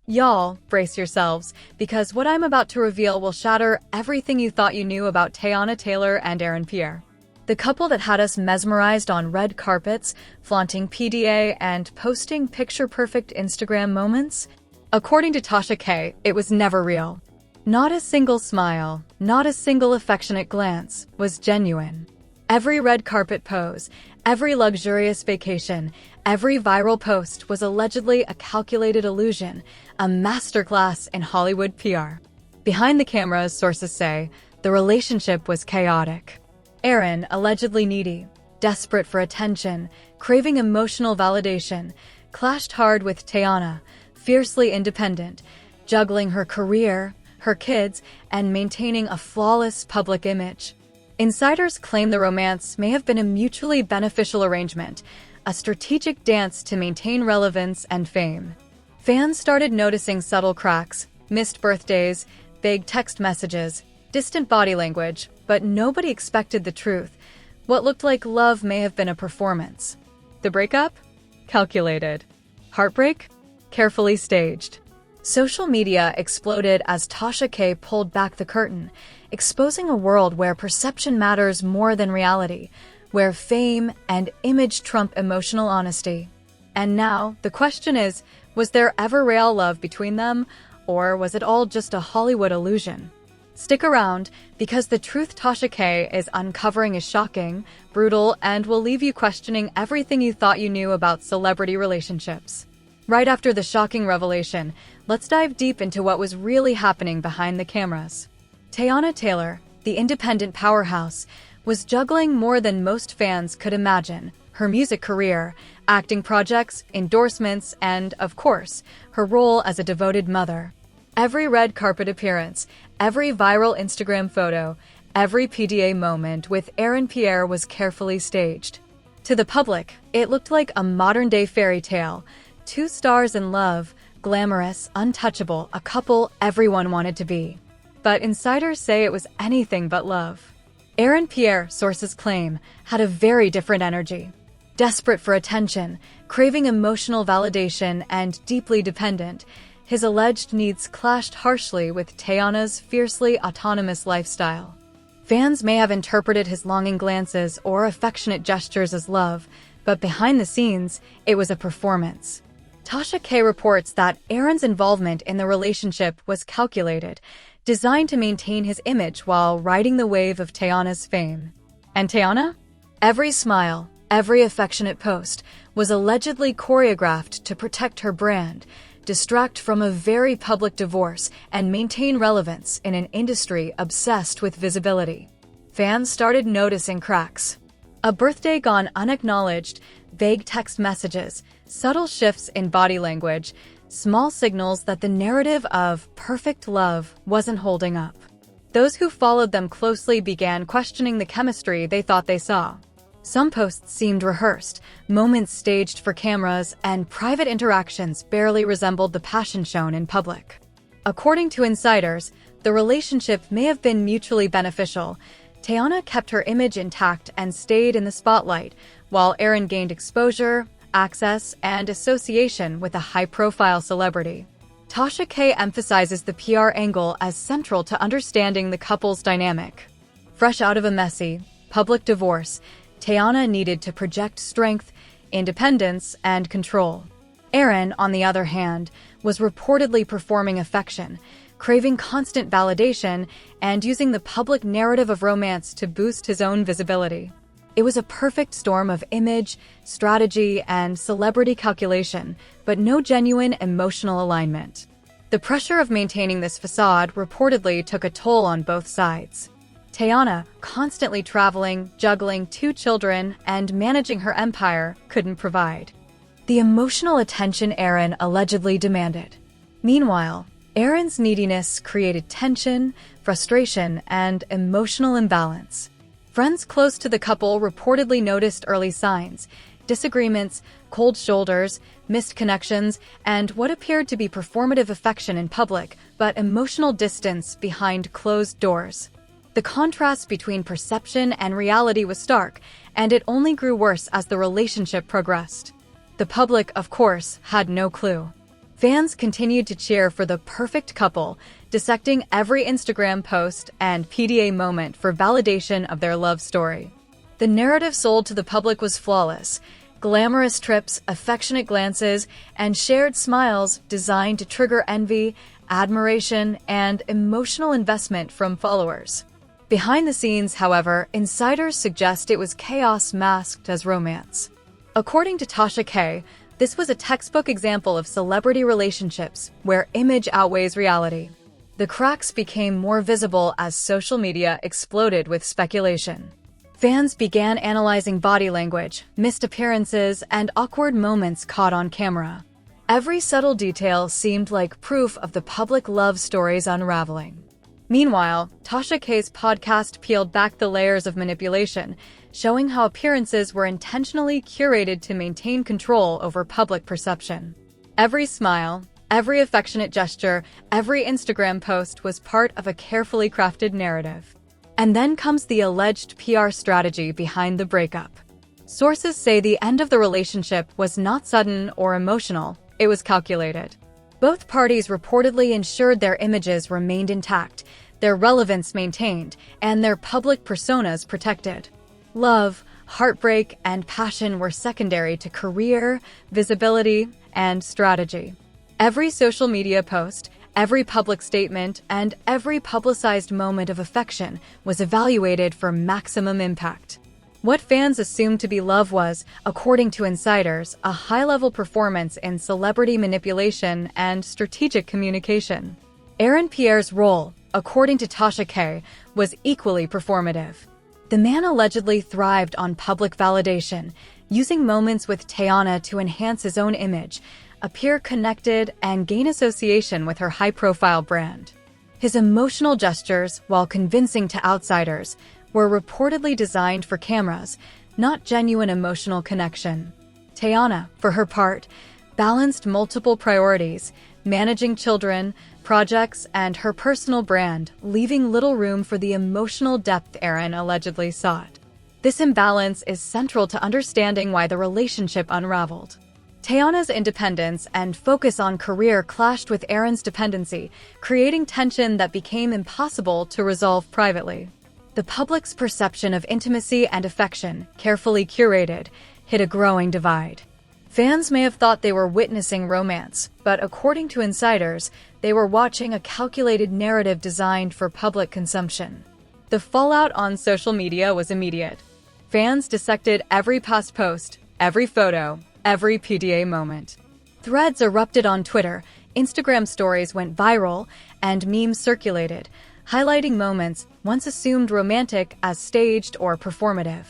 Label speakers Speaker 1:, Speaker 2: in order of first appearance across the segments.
Speaker 1: Y'all, brace yourselves, because what I'm about to reveal will shatter everything you thought you knew about Teyana Taylor and Pierre. The couple that had us mesmerized on red carpets, flaunting PDA, and posting picture-perfect Instagram moments? According to Tasha K., it was never real. Not a single smile, not a single affectionate glance was genuine. Every red carpet pose, every luxurious vacation, every viral post was allegedly a calculated illusion, a masterclass in Hollywood PR. Behind the cameras, sources say, the relationship was chaotic. Aaron, allegedly needy, desperate for attention, craving emotional validation, clashed hard with Teyana, fiercely independent, juggling her career, her kids, and maintaining a flawless public image. Insiders claim the romance may have been a mutually beneficial arrangement, a strategic dance to maintain relevance and fame. Fans started noticing subtle cracks, missed birthdays, vague text messages, distant body language, but nobody expected the truth. What looked like love may have been a performance. The breakup? Calculated. Heartbreak? Carefully staged. Social media exploded as Tasha K pulled back the curtain, exposing a world where perception matters more than reality, where fame and image trump emotional honesty. And now, the question is, was there ever real love between them, or was it all just a Hollywood illusion? Stick around, because the truth Tasha K is uncovering is shocking, brutal, and will leave you questioning everything you thought you knew about celebrity relationships. Right after the shocking revelation, let's dive deep into what was really happening behind the cameras. Teyana Taylor, the independent powerhouse, was juggling more than most fans could imagine: her music career, acting projects, endorsements, and, of course, her role as a devoted mother. Every red carpet appearance, every viral Instagram photo, every PDA moment with Pierre was carefully staged. To the public, it looked like a modern-day fairy tale. Two stars in love, glamorous, untouchable, a couple everyone wanted to be. But insiders say it was anything but love. Pierre, sources claim, had a very different energy. Desperate for attention, craving emotional validation, and deeply dependent, his alleged needs clashed harshly with Teyana's fiercely autonomous lifestyle. Fans may have interpreted his longing glances or affectionate gestures as love, but behind the scenes, it was a performance. Tasha K reports that Aaron's involvement in the relationship was calculated, designed to maintain his image while riding the wave of Teyana's fame. And Teyana? Every smile, every affectionate post was allegedly choreographed to protect her brand, distract from a very public divorce, and maintain relevance in an industry obsessed with visibility. Fans started noticing cracks. A birthday gone unacknowledged, vague text messages, subtle shifts in body language, small signals that the narrative of perfect love wasn't holding up. Those who followed them closely began questioning the chemistry they thought they saw. Some posts seemed rehearsed, moments staged for cameras, and private interactions barely resembled the passion shown in public. According to insiders, the relationship may have been mutually beneficial. Teyana kept her image intact and stayed in the spotlight, while Aaron gained exposure, access, and association with a high-profile celebrity. Tasha K emphasizes the PR angle as central to understanding the couple's dynamic. Fresh out of a messy, public divorce, Teyana needed to project strength, independence, and control. Aaron, on the other hand, was reportedly performing affection, craving constant validation, and using the public narrative of romance to boost his own visibility. It was a perfect storm of image, strategy, and celebrity calculation, but no genuine emotional alignment. The pressure of maintaining this facade reportedly took a toll on both sides. Teyana, constantly traveling, juggling 2 children, and managing her empire, couldn't provide the emotional attention Aaron allegedly demanded. Meanwhile, Aaron's neediness created tension, frustration, and emotional imbalance. Friends close to the couple reportedly noticed early signs: disagreements, cold shoulders, missed connections, and what appeared to be performative affection in public, but emotional distance behind closed doors. The contrast between perception and reality was stark, and it only grew worse as the relationship progressed. The public, of course, had no clue. Fans continued to cheer for the perfect couple, dissecting every Instagram post and PDA moment for validation of their love story. The narrative sold to the public was flawless: glamorous trips, affectionate glances, and shared smiles designed to trigger envy, admiration, and emotional investment from followers. Behind the scenes, however, insiders suggest it was chaos masked as romance. According to Tasha K., this was a textbook example of celebrity relationships where image outweighs reality. The cracks became more visible as social media exploded with speculation. Fans began analyzing body language, missed appearances, and awkward moments caught on camera. Every subtle detail seemed like proof of the public love story's unraveling. Meanwhile, Tasha K's podcast peeled back the layers of manipulation, showing how appearances were intentionally curated to maintain control over public perception. Every smile, every affectionate gesture, every Instagram post was part of a carefully crafted narrative. And then comes the alleged PR strategy behind the breakup. Sources say the end of the relationship was not sudden or emotional, it was calculated. Both parties reportedly ensured their images remained intact, their relevance maintained, and their public personas protected. Love, heartbreak, and passion were secondary to career, visibility, and strategy. Every social media post, every public statement, and every publicized moment of affection was evaluated for maximum impact. What fans assumed to be love was, according to insiders, a high-level performance in celebrity manipulation and strategic communication. Pierre's role, according to Tasha K., was equally performative. The man allegedly thrived on public validation, using moments with Teyana to enhance his own image, appear connected, and gain association with her high-profile brand. His emotional gestures, while convincing to outsiders, were reportedly designed for cameras, not genuine emotional connection. Teyana, for her part, balanced multiple priorities, managing children, projects, and her personal brand, leaving little room for the emotional depth Aaron allegedly sought. This imbalance is central to understanding why the relationship unraveled. Teyana's independence and focus on career clashed with Aaron's dependency, creating tension that became impossible to resolve privately. The public's perception of intimacy and affection, carefully curated, hit a growing divide. Fans may have thought they were witnessing romance, but according to insiders, they were watching a calculated narrative designed for public consumption. The fallout on social media was immediate. Fans dissected every past post, every photo, every PDA moment. Threads erupted on Twitter, Instagram stories went viral, and memes circulated, highlighting moments once assumed romantic as staged or performative.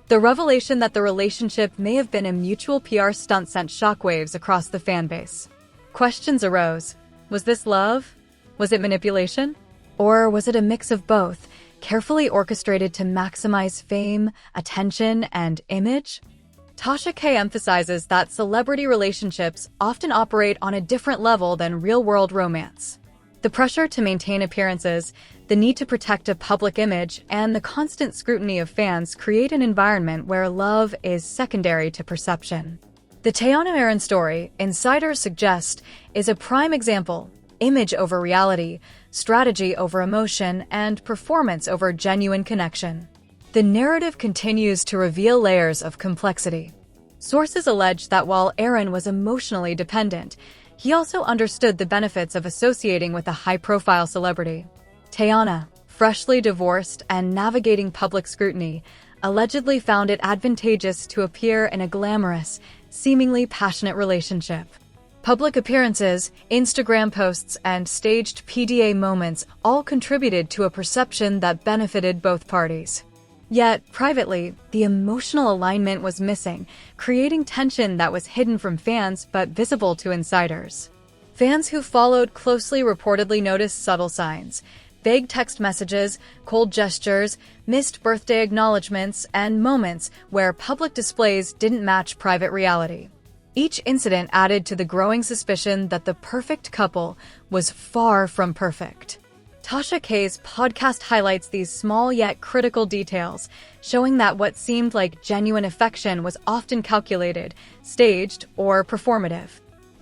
Speaker 1: The revelation that the relationship may have been a mutual PR stunt sent shockwaves across the fanbase. Questions arose. Was this love? Was it manipulation? Or was it a mix of both, carefully orchestrated to maximize fame, attention, and image? Tasha K emphasizes that celebrity relationships often operate on a different level than real-world romance. The pressure to maintain appearances, the need to protect a public image, and the constant scrutiny of fans create an environment where love is secondary to perception. The Teyana Aaron story, insiders suggest, is a prime example: image over reality, strategy over emotion, and performance over genuine connection. The narrative continues to reveal layers of complexity. Sources allege that while Aaron was emotionally dependent, he also understood the benefits of associating with a high-profile celebrity. Teyana, freshly divorced and navigating public scrutiny, allegedly found it advantageous to appear in a glamorous, seemingly passionate relationship. Public appearances, Instagram posts, and staged PDA moments all contributed to a perception that benefited both parties. Yet, privately, the emotional alignment was missing, creating tension that was hidden from fans but visible to insiders. Fans who followed closely reportedly noticed subtle signs: vague text messages, cold gestures, missed birthday acknowledgments, and moments where public displays didn't match private reality. Each incident added to the growing suspicion that the perfect couple was far from perfect. Tasha K's podcast highlights these small yet critical details, showing that what seemed like genuine affection was often calculated, staged, or performative.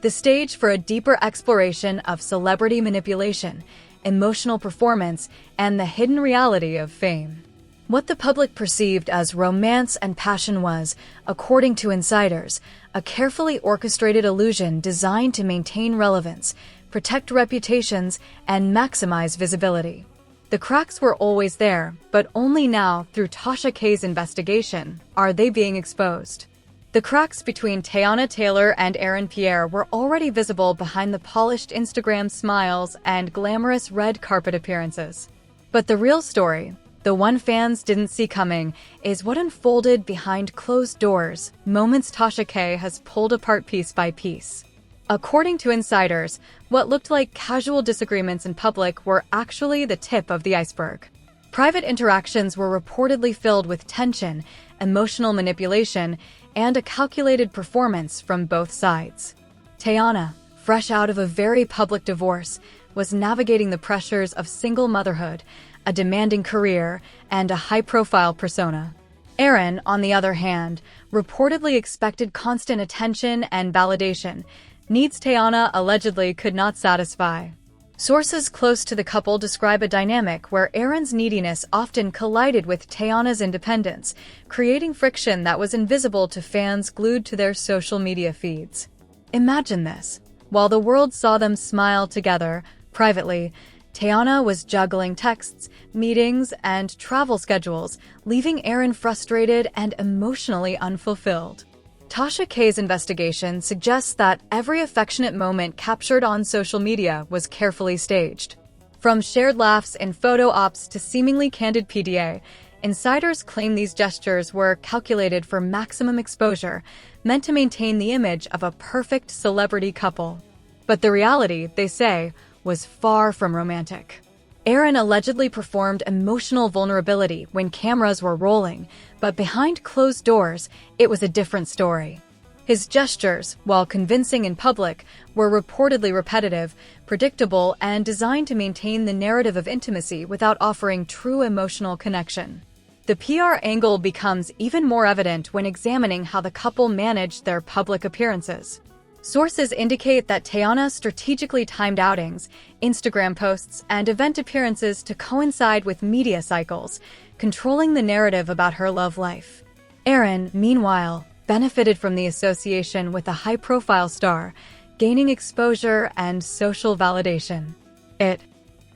Speaker 1: the stage for a deeper exploration of celebrity manipulation, emotional performance, and the hidden reality of fame. What the public perceived as romance and passion was, according to insiders, a carefully orchestrated illusion designed to maintain relevance, protect reputations, and maximize visibility. The cracks were always there, but only now, through Tasha K's investigation, are they being exposed. The cracks between Teyana Taylor and Pierre were already visible behind the polished Instagram smiles and glamorous red carpet appearances. But the real story, the one fans didn't see coming, is what unfolded behind closed doors, moments Tasha K has pulled apart piece by piece. According to insiders, what looked like casual disagreements in public were actually the tip of the iceberg. Private interactions were reportedly filled with tension, emotional manipulation, and a calculated performance from both sides. Teyana, fresh out of a very public divorce, was navigating the pressures of single motherhood, a demanding career, and a high-profile persona. Aaron, on the other hand, reportedly expected constant attention and validation, needs Teyana allegedly could not satisfy. Sources close to the couple describe a dynamic where Aaron's neediness often collided with Teyana's independence, creating friction that was invisible to fans glued to their social media feeds. Imagine this. While the world saw them smile together, privately, Teyana was juggling texts, meetings, and travel schedules, leaving Aaron frustrated and emotionally unfulfilled. Tasha K's investigation suggests that every affectionate moment captured on social media was carefully staged. From shared laughs and photo ops to seemingly candid PDA, insiders claim these gestures were calculated for maximum exposure, meant to maintain the image of a perfect celebrity couple. But the reality, they say, was far from romantic. Aaron allegedly performed emotional vulnerability when cameras were rolling, but behind closed doors, it was a different story. His gestures, while convincing in public, were reportedly repetitive, predictable, and designed to maintain the narrative of intimacy without offering true emotional connection. The PR angle becomes even more evident when examining how the couple managed their public appearances. Sources indicate that Teyana strategically timed outings, Instagram posts, and event appearances to coincide with media cycles, controlling the narrative about her love life. Aaron, meanwhile, benefited from the association with a high-profile star, gaining exposure and social validation. It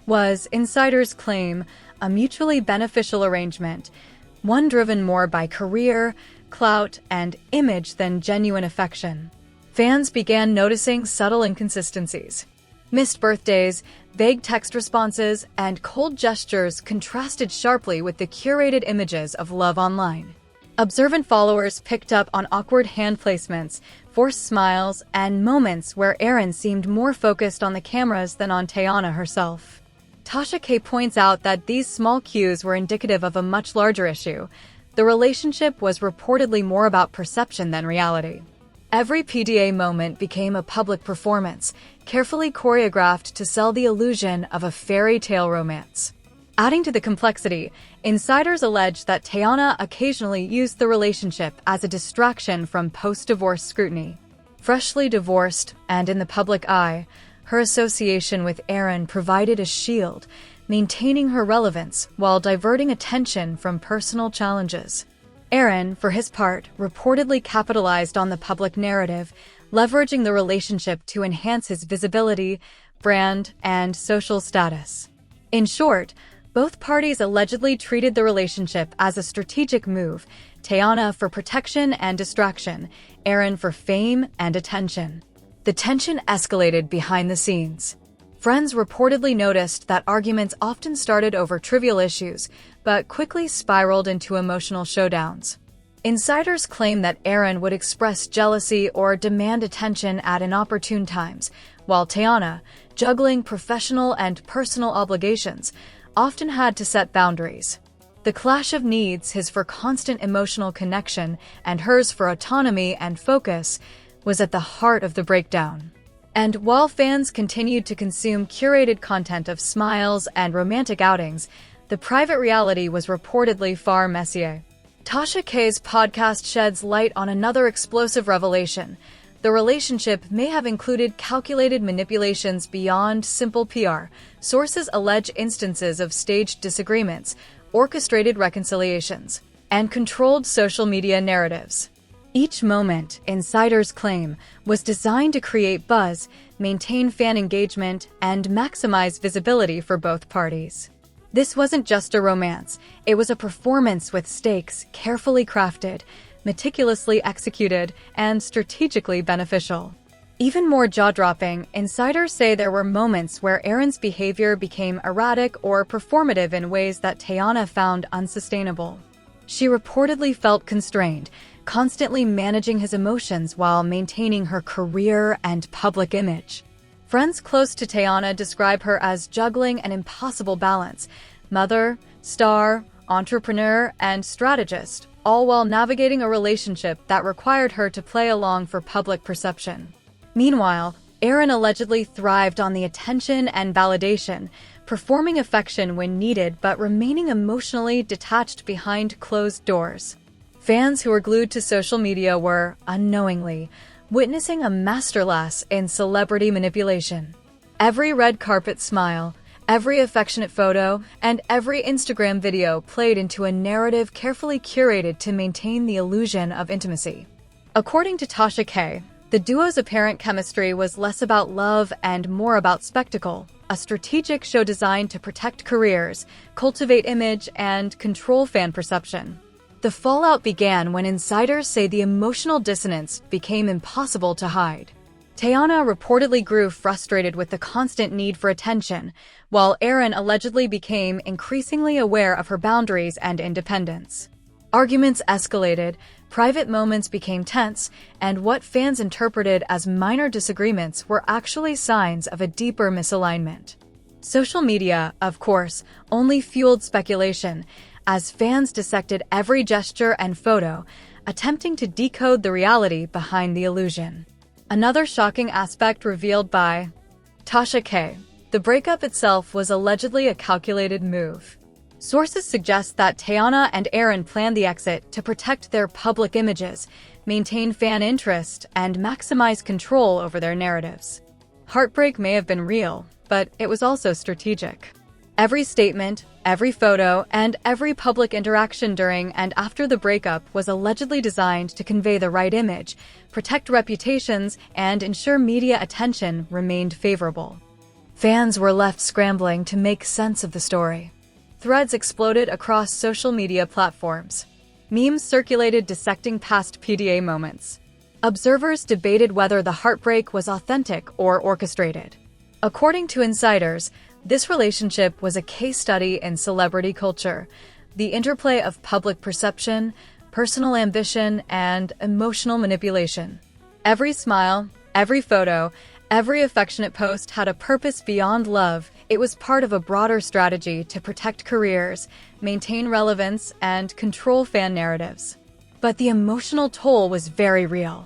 Speaker 1: was, insiders claim, a mutually beneficial arrangement, one driven more by career, clout, and image than genuine affection. Fans began noticing subtle inconsistencies. Missed birthdays, vague text responses, and cold gestures contrasted sharply with the curated images of love online. Observant followers picked up on awkward hand placements, forced smiles, and moments where Aaron seemed more focused on the cameras than on Teyana herself. Tasha K points out that these small cues were indicative of a much larger issue. The relationship was reportedly more about perception than reality. Every PDA moment became a public performance, carefully choreographed to sell the illusion of a fairy tale romance. Adding to the complexity, insiders allege that Teyana occasionally used the relationship as a distraction from post-divorce scrutiny. Freshly divorced and in the public eye, her association with Aaron provided a shield, maintaining her relevance while diverting attention from personal challenges. Aaron, for his part, reportedly capitalized on the public narrative, leveraging the relationship to enhance his visibility, brand, and social status. In short, both parties allegedly treated the relationship as a strategic move, Teyana for protection and distraction, Aaron for fame and attention. The tension escalated behind the scenes. Friends reportedly noticed that arguments often started over trivial issues, but quickly spiraled into emotional showdowns. Insiders claim that Aaron would express jealousy or demand attention at inopportune times, while Teyana, juggling professional and personal obligations, often had to set boundaries. The clash of needs, his for constant emotional connection and hers for autonomy and focus, was at the heart of the breakdown. And while fans continued to consume curated content of smiles and romantic outings, the private reality was reportedly far messier. Tasha K's podcast sheds light on another explosive revelation. The relationship may have included calculated manipulations beyond simple PR. Sources allege instances of staged disagreements, orchestrated reconciliations, and controlled social media narratives. Each moment, insiders claim, was designed to create buzz, maintain fan engagement, and maximize visibility for both parties. This wasn't just a romance, it was a performance with stakes carefully crafted, meticulously executed, and strategically beneficial. Even more jaw-dropping, insiders say there were moments where Aaron's behavior became erratic or performative in ways that Teyana found unsustainable. She reportedly felt constrained, constantly managing his emotions while maintaining her career and public image. Friends close to Teyana describe her as juggling an impossible balance: mother, star, entrepreneur, and strategist, all while navigating a relationship that required her to play along for public perception. Meanwhile, Aaron allegedly thrived on the attention and validation, performing affection when needed but remaining emotionally detached behind closed doors. Fans who were glued to social media were, unknowingly, witnessing a masterclass in celebrity manipulation. Every red carpet smile, every affectionate photo, and every Instagram video played into a narrative carefully curated to maintain the illusion of intimacy. According to Tasha K., the duo's apparent chemistry was less about love and more about spectacle, a strategic show designed to protect careers, cultivate image, and control fan perception. The fallout began when insiders say the emotional dissonance became impossible to hide. Teyana reportedly grew frustrated with the constant need for attention, while Aaron allegedly became increasingly aware of her boundaries and independence. Arguments escalated, private moments became tense, and what fans interpreted as minor disagreements were actually signs of a deeper misalignment. Social media, of course, only fueled speculation, as fans dissected every gesture and photo, attempting to decode the reality behind the illusion. Another shocking aspect revealed by Tasha K. The breakup itself was allegedly a calculated move. Sources suggest that Teyana and Aaron planned the exit to protect their public images, maintain fan interest, and maximize control over their narratives. Heartbreak may have been real, but it was also strategic. Every statement, every photo, and every public interaction during and after the breakup was allegedly designed to convey the right image, protect reputations, and ensure media attention remained favorable. Fans were left scrambling to make sense of the story. Threads exploded across social media platforms. Memes circulated dissecting past PDA moments. Observers debated whether the heartbreak was authentic or orchestrated. According to insiders, this relationship was a case study in celebrity culture, the interplay of public perception, personal ambition, and emotional manipulation. Every smile, every photo, every affectionate post had a purpose beyond love. It was part of a broader strategy to protect careers, maintain relevance, and control fan narratives. But the emotional toll was very real.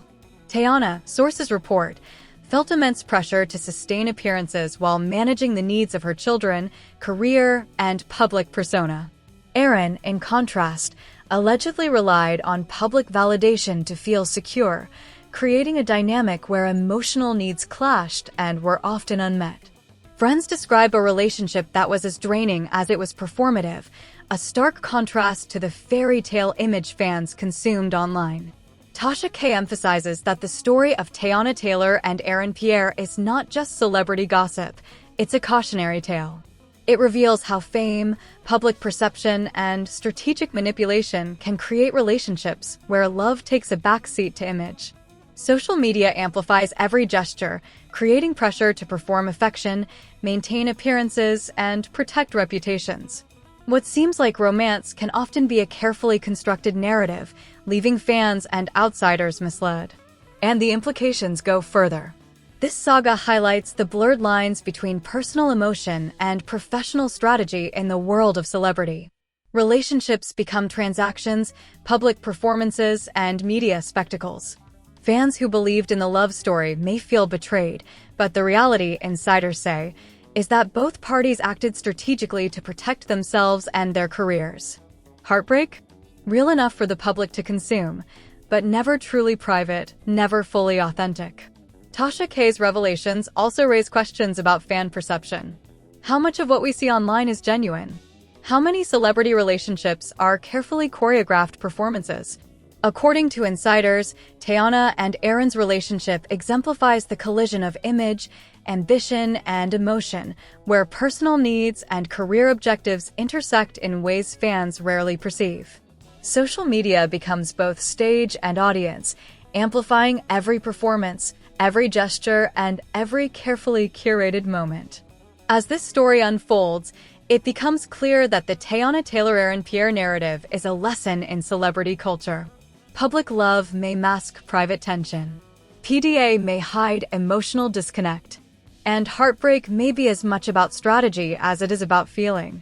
Speaker 1: Teyana, sources report, felt immense pressure to sustain appearances while managing the needs of her children, career, and public persona. Aaron, in contrast, allegedly relied on public validation to feel secure, creating a dynamic where emotional needs clashed and were often unmet. Friends describe a relationship that was as draining as it was performative, a stark contrast to the fairy tale image fans consumed online. Tasha K. emphasizes that the story of Teyana Taylor and Aaron Pierre is not just celebrity gossip, it's a cautionary tale. It reveals how fame, public perception, and strategic manipulation can create relationships where love takes a backseat to image. Social media amplifies every gesture, creating pressure to perform affection, maintain appearances, and protect reputations. What seems like romance can often be a carefully constructed narrative, leaving fans and outsiders misled. And the implications go further. This saga highlights the blurred lines between personal emotion and professional strategy in the world of celebrity. Relationships become transactions, public performances, and media spectacles. Fans who believed in the love story may feel betrayed, but the reality, insiders say, is that both parties acted strategically to protect themselves and their careers. Heartbreak? Real enough for the public to consume, but never truly private, never fully authentic. Tasha K's revelations also raise questions about fan perception. How much of what we see online is genuine? How many celebrity relationships are carefully choreographed performances? According to insiders, Teyana and Aaron's relationship exemplifies the collision of image, ambition, and emotion, where personal needs and career objectives intersect in ways fans rarely perceive. Social media becomes both stage and audience, amplifying every performance, every gesture, and every carefully curated moment. As this story unfolds, it becomes clear that the Teyana Taylor-Aaron Pierre narrative is a lesson in celebrity culture. Public love may mask private tension. PDA may hide emotional disconnect. And heartbreak may be as much about strategy as it is about feeling.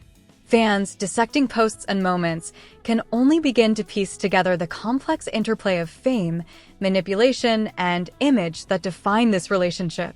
Speaker 1: Fans, dissecting posts and moments, can only begin to piece together the complex interplay of fame, manipulation, and image that define this relationship.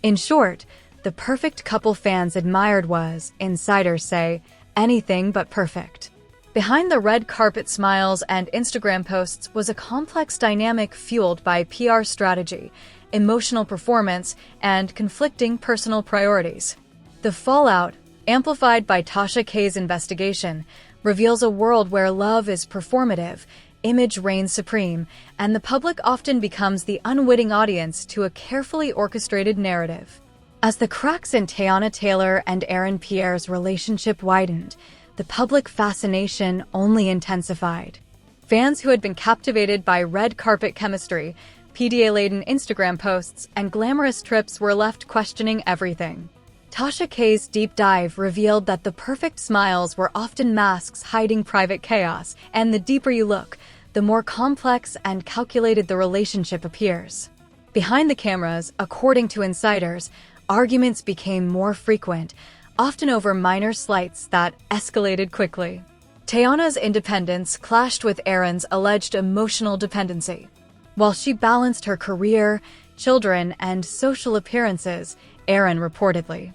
Speaker 1: In short, the perfect couple fans admired was, insiders say, anything but perfect. Behind the red carpet smiles and Instagram posts was a complex dynamic fueled by PR strategy, emotional performance, and conflicting personal priorities. The fallout, amplified by Tasha K's investigation, reveals a world where love is performative, image reigns supreme, and the public often becomes the unwitting audience to a carefully orchestrated narrative. As the cracks in Teyana Taylor and Aaron Pierre's relationship widened, the public fascination only intensified. Fans who had been captivated by red carpet chemistry, PDA-laden Instagram posts, and glamorous trips were left questioning everything. Tasha K's deep dive revealed that the perfect smiles were often masks hiding private chaos, and the deeper you look, the more complex and calculated the relationship appears. Behind the cameras, according to insiders, arguments became more frequent, often over minor slights that escalated quickly. Teyana's independence clashed with Aaron's alleged emotional dependency. While she balanced her career, children, and social appearances, Aaron reportedly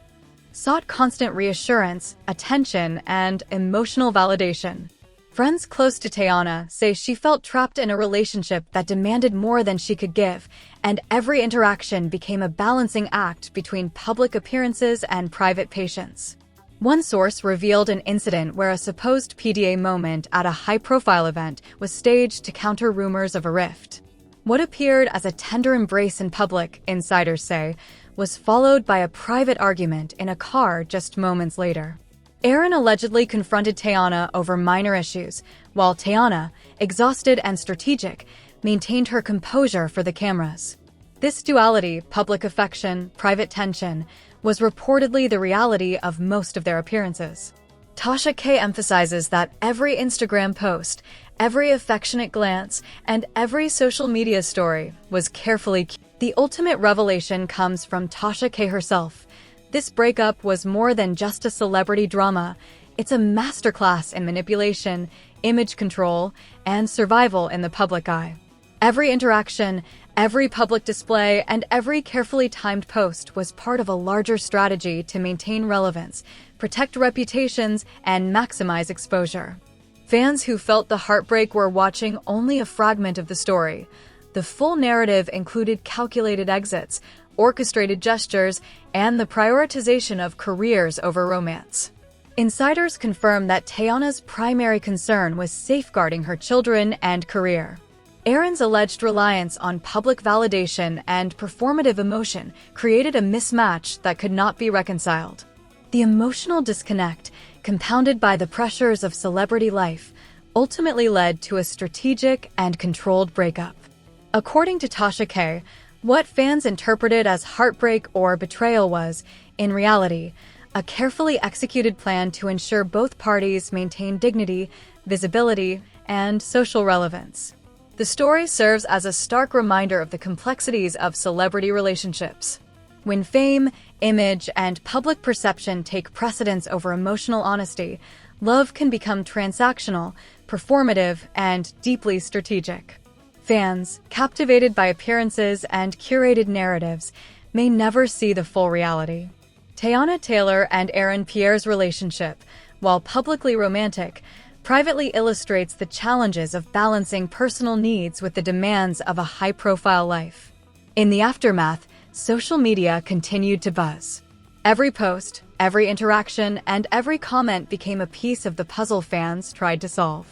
Speaker 1: sought constant reassurance, attention, and emotional validation. Friends close to Teyana say she felt trapped in a relationship that demanded more than she could give, and every interaction became a balancing act between public appearances and private patience. One source revealed an incident where a supposed PDA moment at a high-profile event was staged to counter rumors of a rift. What appeared as a tender embrace in public, insiders say, was followed by a private argument in a car just moments later. Aaron allegedly confronted Teyana over minor issues, while Teyana, exhausted and strategic, maintained her composure for the cameras. This duality, public affection, private tension, was reportedly the reality of most of their appearances. Tasha K emphasizes that every Instagram post, every affectionate glance, and every social media story was carefully. The ultimate revelation comes from Tasha K herself. This breakup was more than just a celebrity drama. It's a masterclass in manipulation, image control, and survival in the public eye. Every interaction, every public display, and every carefully timed post was part of a larger strategy to maintain relevance, protect reputations, and maximize exposure. Fans who felt the heartbreak were watching only a fragment of the story. The full narrative included calculated exits, orchestrated gestures, and the prioritization of careers over romance. Insiders confirm that Teyana's primary concern was safeguarding her children and career. Aaron's alleged reliance on public validation and performative emotion created a mismatch that could not be reconciled. The emotional disconnect, compounded by the pressures of celebrity life, ultimately led to a strategic and controlled breakup. According to Tasha K, what fans interpreted as heartbreak or betrayal was, in reality, a carefully executed plan to ensure both parties maintain dignity, visibility, and social relevance. The story serves as a stark reminder of the complexities of celebrity relationships. When fame, image, and public perception take precedence over emotional honesty, love can become transactional, performative, and deeply strategic. Fans, captivated by appearances and curated narratives, may never see the full reality. Teyana Taylor and Aaron Pierre's relationship, while publicly romantic, privately illustrates the challenges of balancing personal needs with the demands of a high-profile life. In the aftermath, social media continued to buzz. Every post, every interaction, and every comment became a piece of the puzzle fans tried to solve.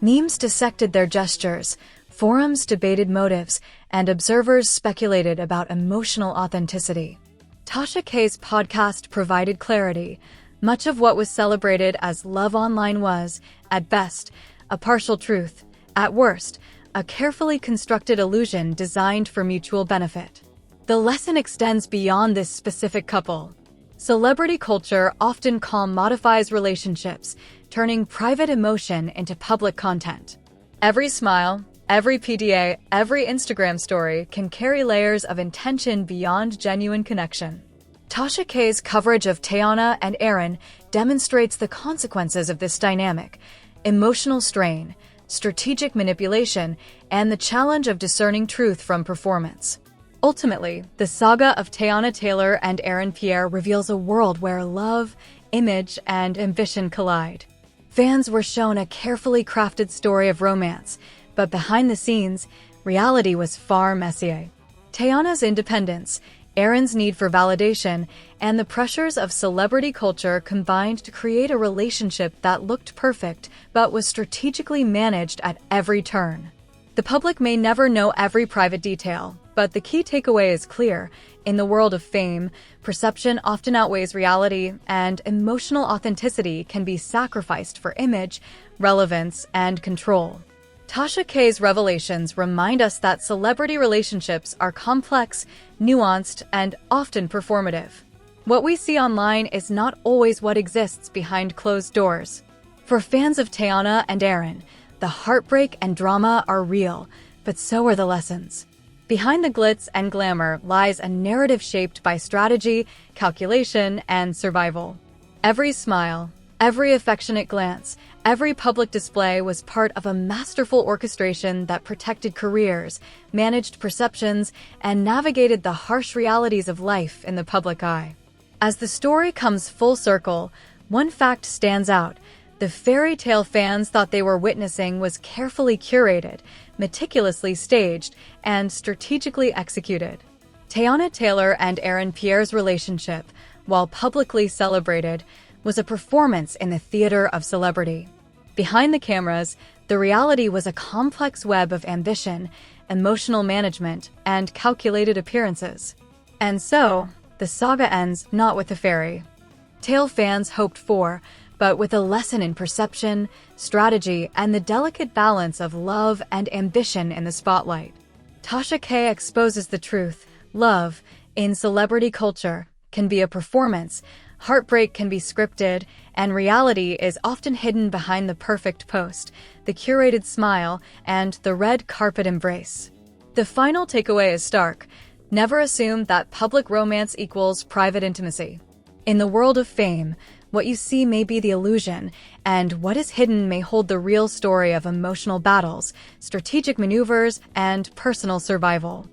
Speaker 1: Memes dissected their gestures, forums debated motives, and observers speculated about emotional authenticity. Tasha K's podcast provided clarity. Much of what was celebrated as love online was, at best, a partial truth, at worst, a carefully constructed illusion designed for mutual benefit. The lesson extends beyond this specific couple. Celebrity culture often commodifies relationships, turning private emotion into public content. Every smile, every PDA, every Instagram story can carry layers of intention beyond genuine connection. Tasha K's coverage of Teyana and Aaron demonstrates the consequences of this dynamic: emotional strain, strategic manipulation, and the challenge of discerning truth from performance. Ultimately, the saga of Teyana Taylor and Aaron Pierre reveals a world where love, image, and ambition collide. Fans were shown a carefully crafted story of romance, but behind the scenes, reality was far messier. Teyana's independence, Aaron's need for validation, and the pressures of celebrity culture combined to create a relationship that looked perfect but was strategically managed at every turn. The public may never know every private detail, but the key takeaway is clear. In the world of fame, perception often outweighs reality, and emotional authenticity can be sacrificed for image, relevance, and control. Tasha K's revelations remind us that celebrity relationships are complex, nuanced, and often performative. What we see online is not always what exists behind closed doors. For fans of Teyana and Aaron, the heartbreak and drama are real, but so are the lessons. Behind the glitz and glamour lies a narrative shaped by strategy, calculation, and survival. Every smile, every affectionate glance, every public display was part of a masterful orchestration that protected careers, managed perceptions, and navigated the harsh realities of life in the public eye. As the story comes full circle, one fact stands out. The fairy tale fans thought they were witnessing was carefully curated, meticulously staged, and strategically executed. Teyana Taylor and Aaron Pierre's relationship, while publicly celebrated, was a performance in the theater of celebrity. Behind the cameras, the reality was a complex web of ambition, emotional management, and calculated appearances. And so, the saga ends not with a fairy tale fans hoped for, but with a lesson in perception, strategy, and the delicate balance of love and ambition in the spotlight. Tasha K exposes the truth. Love, in celebrity culture, can be a performance, heartbreak can be scripted, and reality is often hidden behind the perfect post, the curated smile, and the red carpet embrace. The final takeaway is stark. Never assume that public romance equals private intimacy. In the world of fame, what you see may be the illusion, and what is hidden may hold the real story of emotional battles, strategic maneuvers, and personal survival.